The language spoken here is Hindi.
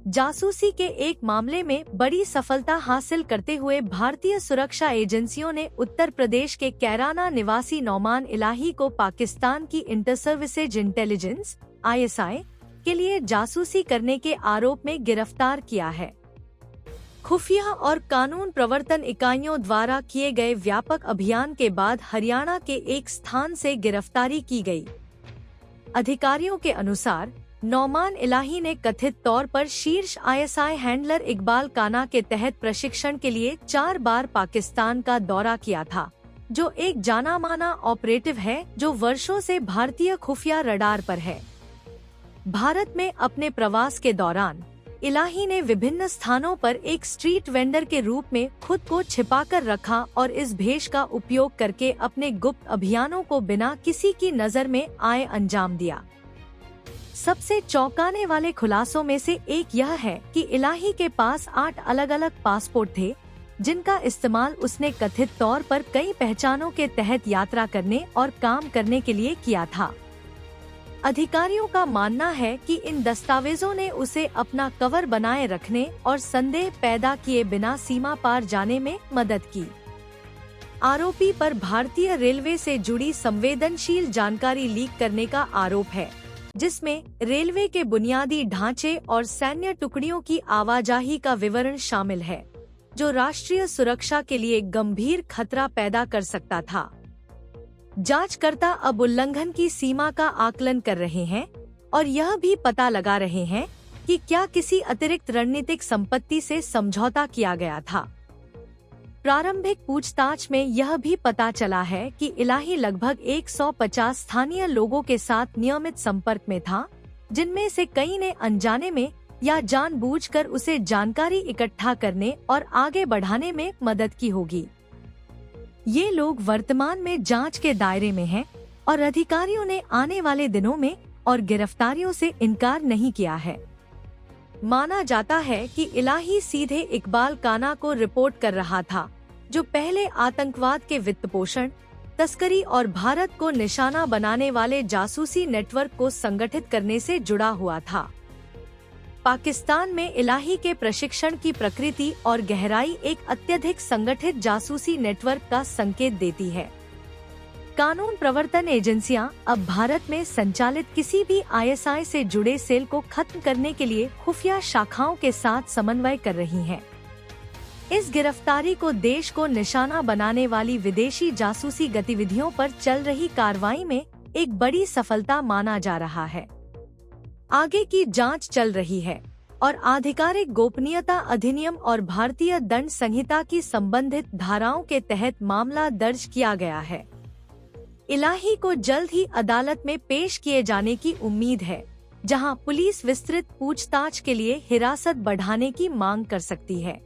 जासूसी के एक मामले में बड़ी सफलता हासिल करते हुए भारतीय सुरक्षा एजेंसियों ने उत्तर प्रदेश के कैराना निवासी नौमान इलाही को पाकिस्तान की इंटर सर्विसेज इंटेलिजेंस (ISI) के लिए जासूसी करने के आरोप में गिरफ्तार किया है। खुफिया और कानून प्रवर्तन इकाइयों द्वारा किए गए व्यापक अभियान के बाद हरियाणा के एक स्थान से गिरफ्तारी की गई। अधिकारियों के अनुसार नौमान इलाही ने कथित तौर पर शीर्ष ISI हैंडलर इकबाल काना के तहत प्रशिक्षण के लिए 4 बार पाकिस्तान का दौरा किया था, जो एक जाना माना ऑपरेटिव है जो वर्षों से भारतीय खुफिया रडार पर है। भारत में अपने प्रवास के दौरान इलाही ने विभिन्न स्थानों पर एक स्ट्रीट वेंडर के रूप में खुद को छिपाकर रखा और इस भेष का उपयोग करके अपने गुप्त अभियानों को बिना किसी की नजर में आए अंजाम दिया। सबसे चौंकाने वाले खुलासों में से एक यह है कि इलाही के पास 8 अलग अलग पासपोर्ट थे, जिनका इस्तेमाल उसने कथित तौर पर कई पहचानों के तहत यात्रा करने और काम करने के लिए किया था। अधिकारियों का मानना है कि इन दस्तावेजों ने उसे अपना कवर बनाए रखने और संदेह पैदा किए बिना सीमा पार जाने में मदद की। आरोपी पर भारतीय रेलवे से जुड़ी संवेदनशील जानकारी लीक करने का आरोप है, जिसमें रेलवे के बुनियादी ढांचे और सैन्य टुकड़ियों की आवाजाही का विवरण शामिल है, जो राष्ट्रीय सुरक्षा के लिए गंभीर खतरा पैदा कर सकता था। जांचकर्ता अब उल्लंघन की सीमा का आकलन कर रहे हैं और यह भी पता लगा रहे हैं कि क्या किसी अतिरिक्त रणनीतिक संपत्ति से समझौता किया गया था। प्रारंभिक पूछताछ में यह भी पता चला है कि इलाही लगभग 150 स्थानीय लोगों के साथ नियमित संपर्क में था, जिनमें से कई ने अनजाने में या जानबूझकर उसे जानकारी इकट्ठा करने और आगे बढ़ाने में मदद की होगी। ये लोग वर्तमान में जांच के दायरे में हैं और अधिकारियों ने आने वाले दिनों में और गिरफ्तारियों से इनकार नहीं किया है। माना जाता है कि इलाही सीधे इकबाल काना को रिपोर्ट कर रहा था, जो पहले आतंकवाद के वित्तपोषण, तस्करी और भारत को निशाना बनाने वाले जासूसी नेटवर्क को संगठित करने से जुड़ा हुआ था। पाकिस्तान में इलाही के प्रशिक्षण की प्रकृति और गहराई एक अत्यधिक संगठित जासूसी नेटवर्क का संकेत देती है। कानून प्रवर्तन एजेंसियां अब भारत में संचालित किसी भी ISI से जुड़े सेल को खत्म करने के लिए खुफिया शाखाओं के साथ समन्वय कर रही हैं। इस गिरफ्तारी को देश को निशाना बनाने वाली विदेशी जासूसी गतिविधियों पर चल रही कार्रवाई में एक बड़ी सफलता माना जा रहा है। आगे की जांच चल रही है और आधिकारिक गोपनीयता अधिनियम और भारतीय दंड संहिता की संबंधित धाराओं के तहत मामला दर्ज किया गया है। इलाही को जल्द ही अदालत में पेश किए जाने की उम्मीद है, जहां पुलिस विस्तृत पूछताछ के लिए हिरासत बढ़ाने की मांग कर सकती है।